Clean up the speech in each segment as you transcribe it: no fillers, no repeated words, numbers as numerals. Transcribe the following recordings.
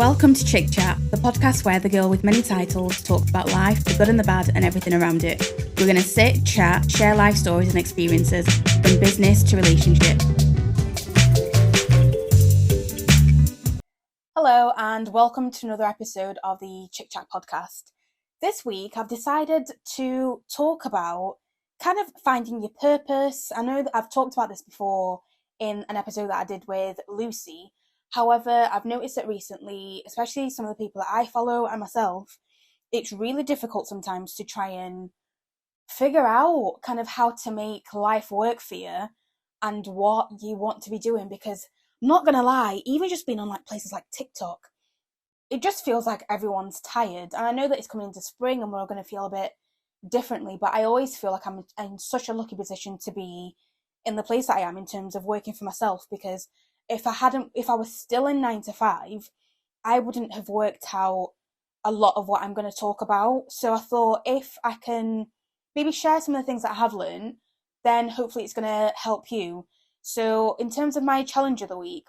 Welcome to Chik Chat, the podcast where the girl with many titles talks about life, the good and the bad, and everything around it. We're going to sit, chat, share life stories and experiences, from business to relationship. Hello, and welcome to another episode of the Chik Chat Podcast. This week, I've decided to talk about kind of finding your purpose. I know that I've talked about this before in an episode that I did with Lucy. However, I've noticed that recently, especially some of the people that I follow and myself, it's really difficult sometimes to try and figure out kind of how to make life work for you and what you want to be doing. Because I'm not going to lie, even just being on like places like TikTok, it just feels like everyone's tired. And I know that it's coming into spring and we're going to feel a bit differently, but I always feel like I'm in such a lucky position to be in the place that I am in terms of working for myself, because if I was still in 9 to 5, I wouldn't have worked out a lot of what I'm going to talk about. So I thought if I can maybe share some of the things that I have learned, then hopefully it's going to help you. So in terms of my challenge of the week,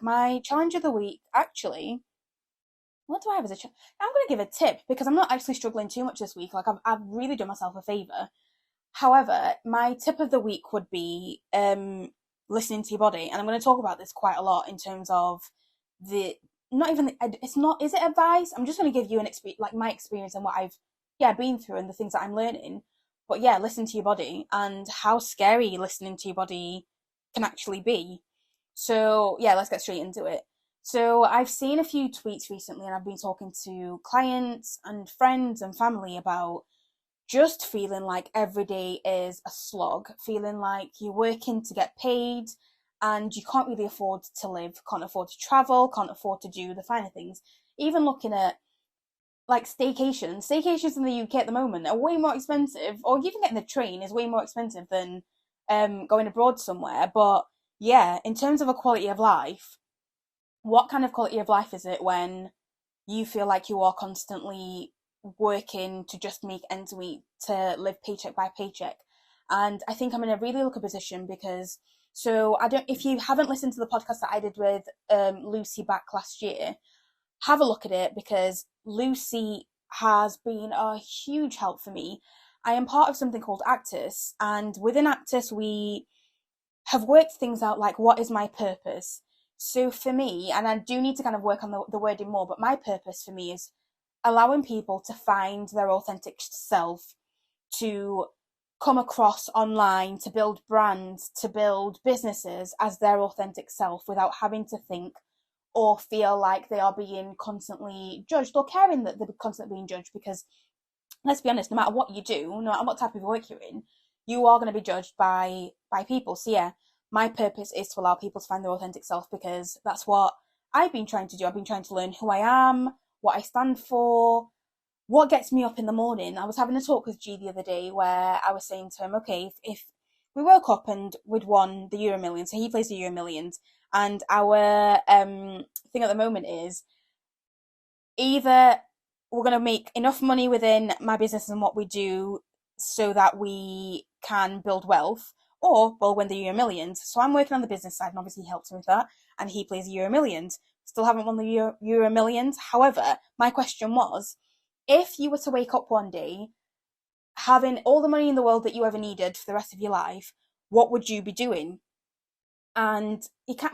actually, what do I have as a challenge? I'm going to give a tip because I'm not actually struggling too much this week. Like I've really done myself a favour. However, my tip of the week would be listening to your body, and I'm going to talk about this quite a lot in terms of is it advice? I'm just going to give you my experience and what I've been through and the things that I'm learning. But yeah, listen to your body and how scary listening to your body can actually be. So yeah, let's get straight into it. So I've seen a few tweets recently, and I've been talking to clients and friends and family about just feeling like every day is a slog, feeling like you're working to get paid and you can't really afford to live, can't afford to travel, can't afford to do the finer things. Even looking at like staycations in the UK at the moment are way more expensive, or even getting the train is way more expensive than going abroad somewhere. But yeah, in terms of a quality of life, what kind of quality of life is it when you feel like you are constantly working to just make ends meet, to live paycheck by paycheck? And I think I'm in a really lucky position because, if you haven't listened to the podcast that I did with Lucy back last year, have a look at it, because Lucy has been a huge help for me. I am part of something called Actus, and within Actus we have worked things out like, what is my purpose? So for me, and I do need to kind of work on the wording more, but my purpose for me is allowing people to find their authentic self, to come across online, to build brands, to build businesses as their authentic self without having to think or feel like they are being constantly judged or caring that they're constantly being judged. Because let's be honest, no matter what you do, no matter what type of work you're in, you are going to be judged by people. So yeah, my purpose is to allow people to find their authentic self, because that's what I've been trying to do. I've been trying to learn who I am, what I stand for, what gets me up in the morning. I was having a talk with G the other day where I was saying to him, okay, if we woke up and we'd won the Euro Millions, so he plays the Euro Millions, and our thing at the moment is either we're going to make enough money within my business and what we do so that we can build wealth, or we'll win the Euro Millions. So I'm working on the business side, and obviously he helps me with that, and he plays the Euro Millions. Still haven't won the Euro Millions. However, my question was, if you were to wake up one day having all the money in the world that you ever needed for the rest of your life, what would you be doing? And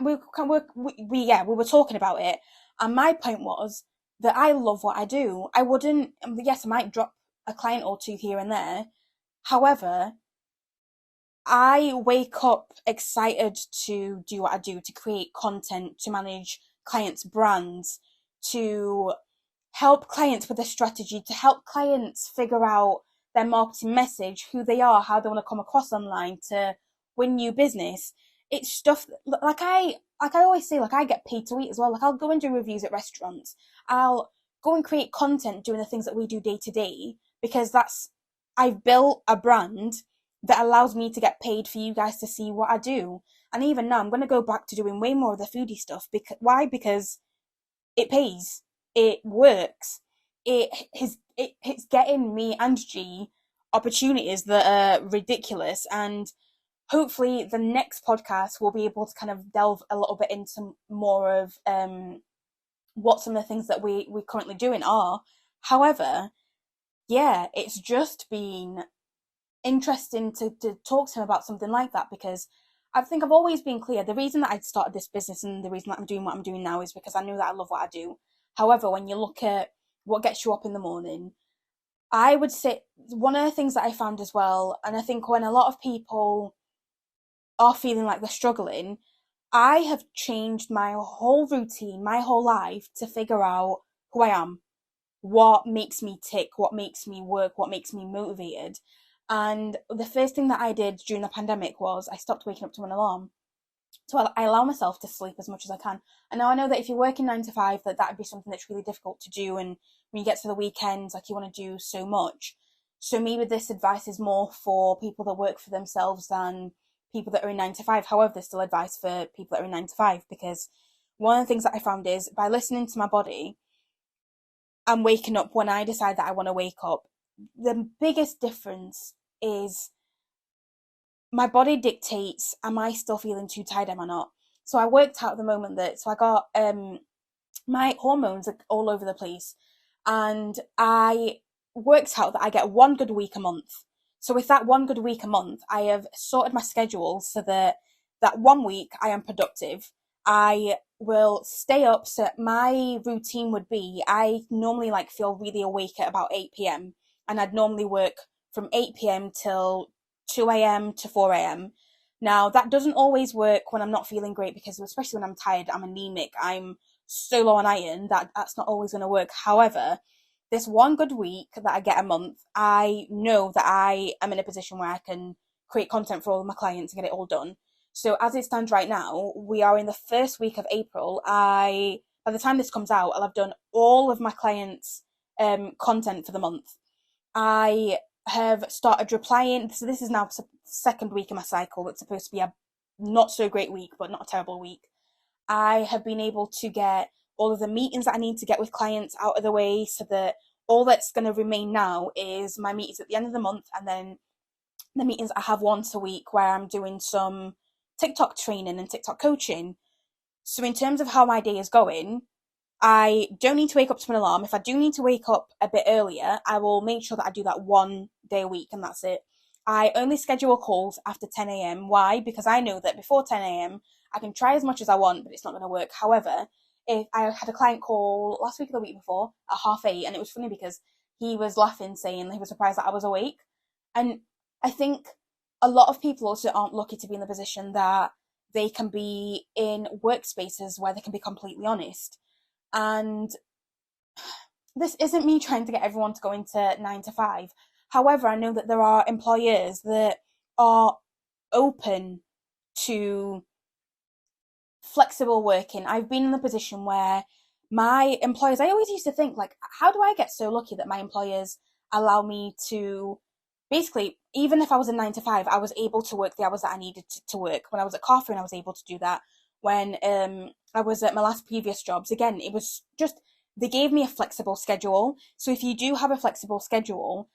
we were talking about it, and my point was that I love what I do. I wouldn't, yes, I might drop a client or two here and there. However, I wake up excited to do what I do, to create content, to manage clients' brands, to help clients with their strategy, to help clients figure out their marketing message, who they are, how they want to come across online, to win new business. It's stuff like I always say, like, I get paid to eat as well. Like, I'll go and do reviews at restaurants. I'll go and create content doing the things that we do day to day, because I've built a brand that allows me to get paid for you guys to see what I do. And even now, I'm going to go back to doing way more of the foodie stuff. Why? Because it pays. It works. It's getting me and G opportunities that are ridiculous. And hopefully the next podcast will be able to kind of delve a little bit into more of what some of the things that we're currently doing are. However, yeah, it's just been interesting to talk to him about something like that, because I think I've always been clear. The reason that I started this business and the reason that I'm doing what I'm doing now is because I knew that I love what I do. However, when you look at what gets you up in the morning, I would say one of the things that I found as well, and I think when a lot of people are feeling like they're struggling, I have changed my whole routine, my whole life to figure out who I am, what makes me tick, what makes me work, what makes me motivated. And the first thing that I did during the pandemic was I stopped waking up to an alarm. So I allow myself to sleep as much as I can. And now I know that if you're working 9 to 5, that would be something that's really difficult to do. And when you get to the weekends, like, you want to do so much. So maybe this advice is more for people that work for themselves than people that are in 9 to 5. However, there's still advice for people that are in 9 to 5, because one of the things that I found is by listening to my body, I'm waking up when I decide that I want to wake up. The biggest difference is my body dictates, am I still feeling too tired, am I not? So I worked out at the moment that, so I got my hormones are all over the place, and I worked out that I get one good week a month. So with that one good week a month, I have sorted my schedule so that that 1 week I am productive. I will stay up, so my routine would be, I normally like feel really awake at about 8 p.m. and I'd normally work from 8 p.m. till 2 a.m. to 4 a.m. Now, that doesn't always work when I'm not feeling great, because especially when I'm tired, I'm anemic, I'm so low on iron, that's not always going to work. However, this one good week that I get a month, I know that I am in a position where I can create content for all of my clients and get it all done. So as it stands right now, we are in the first week of April. By the time this comes out, I'll have done all of my clients' content for the month. I have started replying. So this is now the second week of my cycle. It's supposed to be a not so great week, but not a terrible week. I have been able to get all of the meetings that I need to get with clients out of the way, so that all that's going to remain now is my meetings at the end of the month, and then the meetings I have once a week where I'm doing some TikTok training and TikTok coaching. So in terms of how my day is going, I don't need to wake up to an alarm. If I do need to wake up a bit earlier, I will make sure that I do that one day a week, and that's it. I only schedule calls after 10 a.m. Why? Because I know that before 10 a.m. I can try as much as I want, but it's not going to work. However, if I had a client call last week or the week before at 8:30, and it was funny because he was laughing, saying he was surprised that I was awake. And I think a lot of people also aren't lucky to be in the position that they can be in workspaces where they can be completely honest. And this isn't me trying to get everyone to go into 9 to 5. However, I know that there are employers that are open to flexible working. I've been in the position where my employers, I always used to think, like, how do I get so lucky that my employers allow me to basically, even if I was in 9 to 5, I was able to work the hours that I needed to work. When I was at Carphone, I was able to do that. When I was at my last previous jobs, again, it was just, they gave me a flexible schedule. So if you do have a flexible schedule,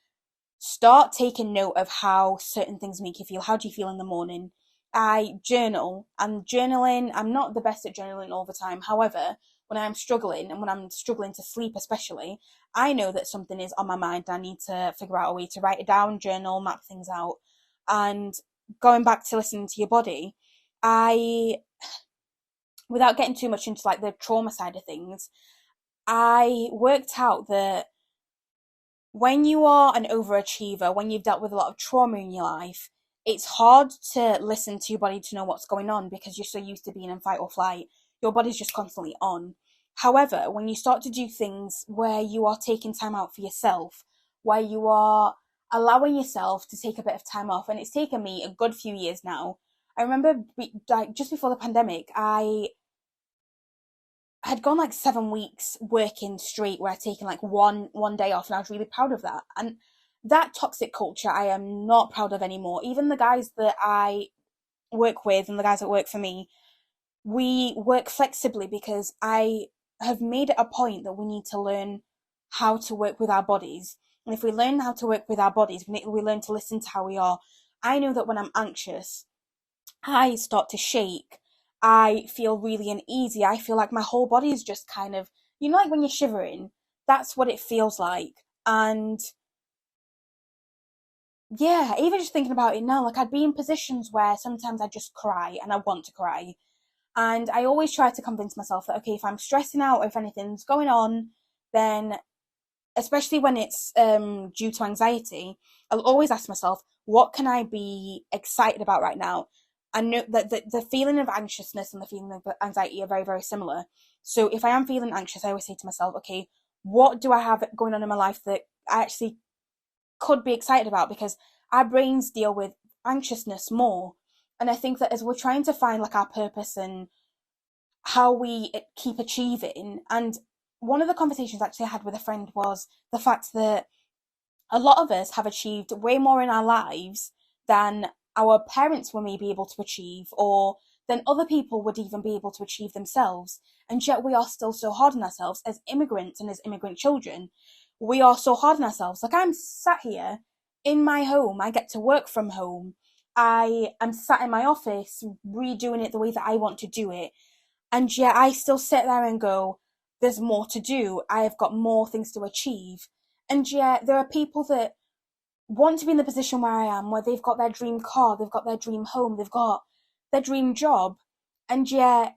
start taking note of how certain things make you feel. How do you feel in the morning? I journal, and journaling, I'm not the best at journaling all the time. However, when I'm struggling, and when I'm struggling to sleep especially, I know that something is on my mind and I need to figure out a way to write it down, journal, map things out. And going back to listening to your body, without getting too much into like the trauma side of things, I worked out that when you are an overachiever, when you've dealt with a lot of trauma in your life, it's hard to listen to your body to know what's going on, because you're so used to being in fight or flight. Your body's just constantly on. However, when you start to do things where you are taking time out for yourself, where you are allowing yourself to take a bit of time off, and it's taken me a good few years now. I remember just before the pandemic, I had gone like 7 weeks working straight where I'd taken like one day off, and I was really proud of that. And that toxic culture I am not proud of anymore. Even the guys that I work with and the guys that work for me, we work flexibly because I have made it a point that we need to learn how to work with our bodies. And if we learn how to work with our bodies, we learn to listen to how we are. I know that when I'm anxious, I start to shake. I feel really uneasy. I feel like my whole body is just kind of you know, like when you're shivering, that's what it feels like. And yeah, even just thinking about it now, like I'd be in positions where sometimes I just cry and I want to cry. And I always try to convince myself that, okay, if I'm stressing out or if anything's going on, then especially when it's due to anxiety, I'll always ask myself, what can I be excited about right now? I know that the feeling of anxiousness and the feeling of anxiety are very, very similar. So if I am feeling anxious, I always say to myself, okay, what do I have going on in my life that I actually could be excited about? Because our brains deal with anxiousness more. And I think that as we're trying to find like our purpose and how we keep achieving, and one of the conversations actually I had with a friend was the fact that a lot of us have achieved way more in our lives than our parents were maybe able to achieve, or than other people would even be able to achieve themselves. And yet we are still so hard on ourselves as immigrants and as immigrant children. We are so hard on ourselves. Like I'm sat here in my home, I get to work from home. I am sat in my office redoing it the way that I want to do it. And yet I still sit there and go, there's more to do. I have got more things to achieve. And yet there are people that want to be in the position where I am, where they've got their dream car, they've got their dream home, they've got their dream job. And yet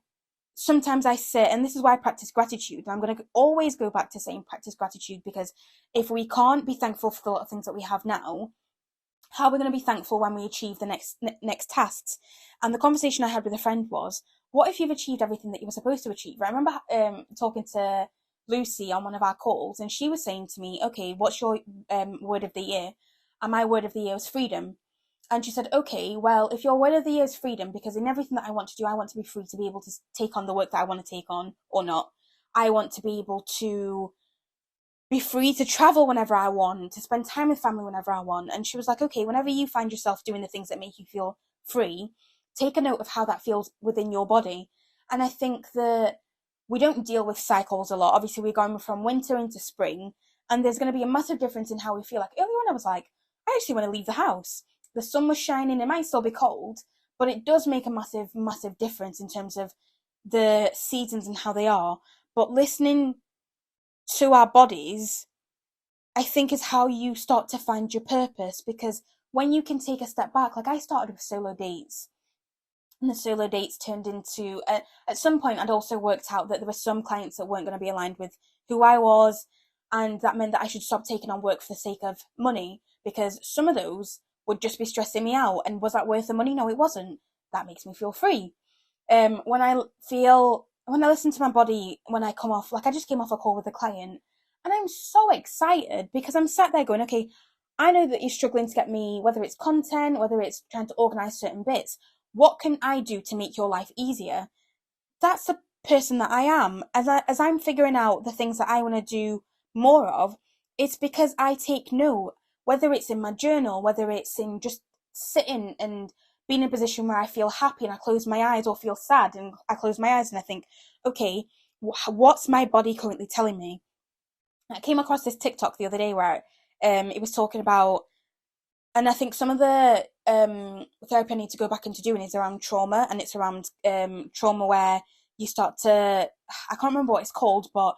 sometimes I sit, and this is why I practice gratitude. And I'm going to always go back to saying practice gratitude, because if we can't be thankful for the lot of things that we have now, how are we going to be thankful when we achieve the next tasks? And the conversation I had with a friend was, what if you've achieved everything that you were supposed to achieve? I remember talking to Lucy on one of our calls, and she was saying to me, okay, what's your word of the year? And my word of the year was freedom. And she said, okay, well, if your word of the year is freedom, because in everything that I want to do, I want to be free to be able to take on the work that I want to take on or not. I want to be able to be free to travel whenever I want, to spend time with family whenever I want. And she was like, okay, whenever you find yourself doing the things that make you feel free, take a note of how that feels within your body. And I think that we don't deal with cycles a lot. Obviously, we're going from winter into spring, and there's going to be a massive difference in how we feel. Like earlier on, I was like, I actually want to leave the house. The sun was shining, it might still be cold, but it does make a massive, massive difference in terms of the seasons and how they are. But listening to our bodies, I think, is how you start to find your purpose. Because when you can take a step back, like I started with solo dates, and the solo dates turned into, at some point I'd also worked out that there were some clients that weren't going to be aligned with who I was, and that meant that I should stop taking on work for the sake of money, because some of those would just be stressing me out. And was that worth the money? No, it wasn't. That makes me feel free. When I listen to my body, when I come off, like I just came off a call with a client, and I'm so excited because I'm sat there going, okay, I know that you're struggling to get me, whether it's content, whether it's trying to organize certain bits. What can I do to make your life easier? That's the person that I am. As I'm figuring out the things that I want to do more of, it's because I take note, whether it's in my journal, whether it's in just sitting and being in a position where I feel happy and I close my eyes, or feel sad and I close my eyes and I think, okay, what's my body currently telling me? I came across this TikTok the other day where it was talking about, and I think some of the therapy I need to go back into doing is around trauma, and it's around trauma where you start to, I can't remember what it's called, but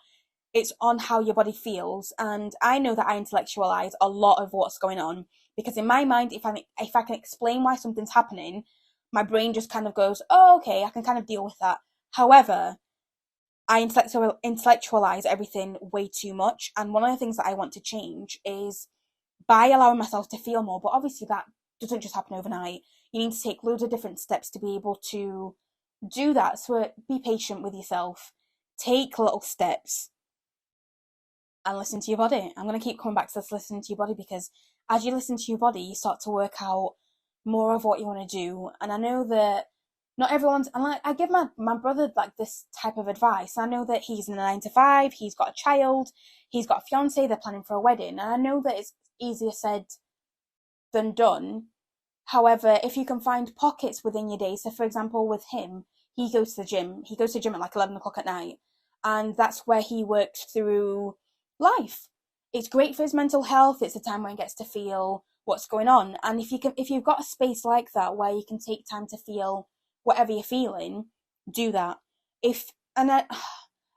it's on how your body feels. And I know that I intellectualize a lot of what's going on, because in my mind, if I can explain why something's happening, my brain just kind of goes, oh, okay, I can kind of deal with that. However, I intellectualize everything way too much. And one of the things that I want to change is by allowing myself to feel more. But obviously that doesn't just happen overnight. You need to take loads of different steps to be able to do that. So be patient with yourself. Take little steps and listen to your body. I'm going to keep coming back to this, listening to your body, because as you listen to your body, you start to work out more of what you want to do. And I know that not everyone's, and like, I give my brother like this type of advice. I know that he's in a 9 to 5, he's got a child, he's got a fiance, they're planning for a wedding. And I know that it's easier said than done. However, if you can find pockets within your day, so for example, with him, he goes to the gym. He goes to the gym at like 11 o'clock at night. And that's where he works through life. It's great for his mental health. It's a time when he gets to feel what's going on. And if you've got a space like that where you can take time to feel whatever you're feeling, do that.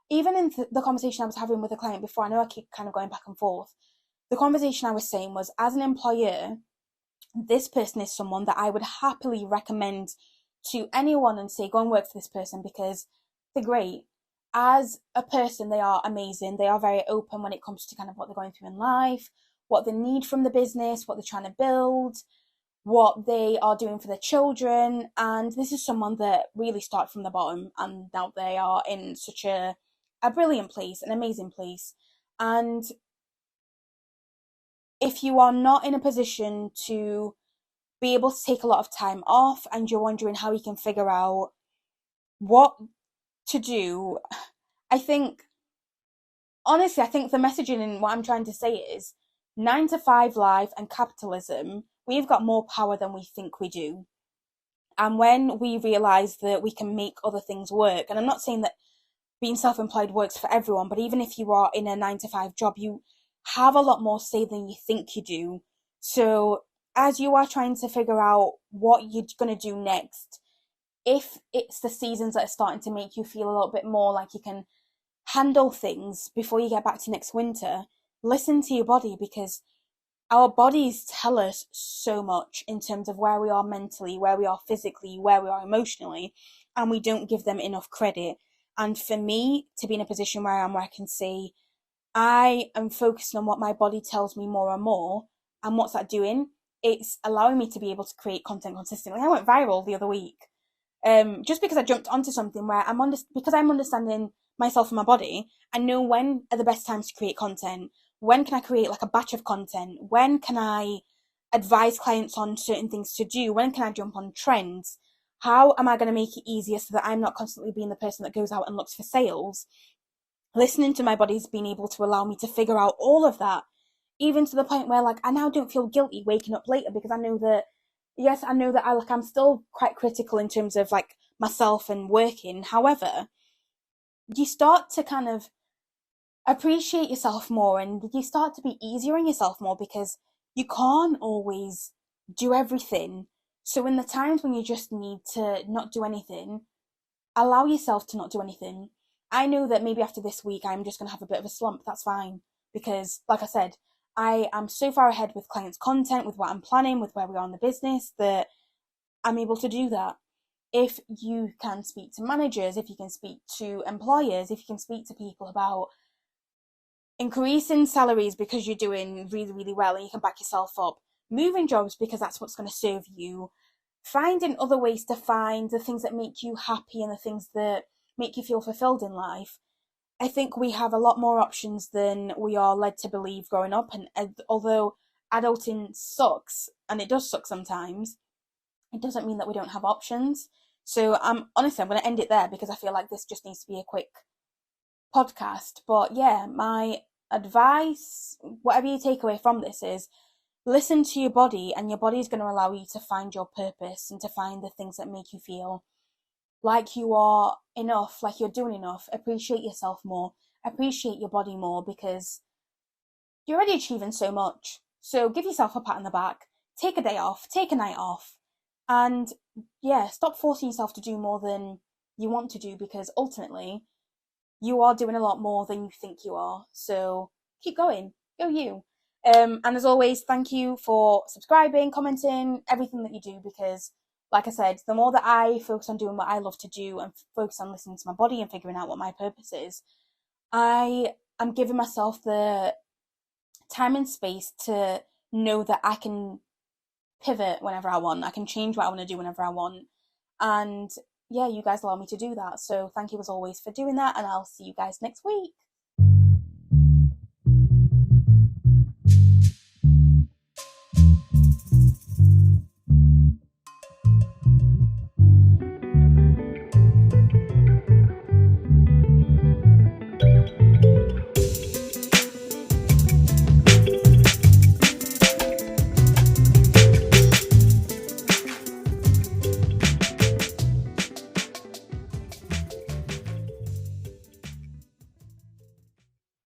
even in the conversation I was having with a client before, I know I keep kind of going back and forth. The conversation I was saying was, as an employer, this person is someone that I would happily recommend to anyone and say, go and work for this person because they're great. As a person, they are amazing. They are very open when it comes to kind of what they're going through in life, what they need from the business, what they're trying to build, what they are doing for their children. And this is someone that really started from the bottom and now they are in such a brilliant place, an amazing place. And if you are not in a position to be able to take a lot of time off and you're wondering how you can figure out what to do, honestly, I think the messaging in what I'm trying to say is 9-to-5 life and capitalism, we've got more power than we think we do. And when we realise that we can make other things work, and I'm not saying that being self-employed works for everyone, but even if you are in a 9-to-5 job, you have a lot more say than you think you do. So as you are trying to figure out what you're going to do next, if it's the seasons that are starting to make you feel a little bit more like you can handle things before you get back to next winter, listen to your body, because our bodies tell us so much in terms of where we are mentally, where we are physically, where we are emotionally, and we don't give them enough credit. And for me to be in a position where I can say, I am focusing on what my body tells me more and more, and what's that doing? It's allowing me to be able to create content consistently. I went viral the other week, just because I jumped onto something where because I'm understanding myself and my body. I know when are the best times to create content. When can I create like a batch of content? When can I advise clients on certain things to do? When can I jump on trends? How am I going to make it easier so that I'm not constantly being the person that goes out and looks for sales? Listening to my body's been able to allow me to figure out all of that, even to the point where like I now don't feel guilty waking up later, because I know that, yes, I know that I'm still quite critical in terms of like myself and working. However, you start to kind of appreciate yourself more and you start to be easier on yourself more, because you can't always do everything. So in the times when you just need to not do anything, allow yourself to not do anything. I know that maybe after this week I'm just going to have a bit of a slump. That's fine, because like I said, I am so far ahead with clients' content, with what I'm planning, with where we are in the business, that I'm able to do that. If you can speak to managers, if you can speak to employers, if you can speak to people about increasing salaries because you're doing really, really well and you can back yourself up, moving jobs because that's what's going to serve you, finding other ways to find the things that make you happy and the things that make you feel fulfilled in life, I think we have a lot more options than we are led to believe growing up. And although adulting sucks, and it does suck sometimes, it doesn't mean that we don't have options. So honestly, I'm going to end it there because I feel like this just needs to be a quick podcast. But yeah, my advice, whatever you take away from this, is listen to your body, and your body is going to allow you to find your purpose and to find the things that make you feel like you are enough, like you're doing enough. Appreciate yourself more, appreciate your body more, because you're already achieving so much. So give yourself a pat on the back, take a day off, take a night off, and yeah, stop forcing yourself to do more than you want to do, because ultimately you are doing a lot more than you think you are. So keep going, go you. And as always, thank you for subscribing, commenting, everything that you do, because like I said, the more that I focus on doing what I love to do and focus on listening to my body and figuring out what my purpose is, I am giving myself the time and space to know that I can pivot whenever I want. I can change what I want to do whenever I want. And yeah, you guys allow me to do that. So thank you as always for doing that, and I'll see you guys next week.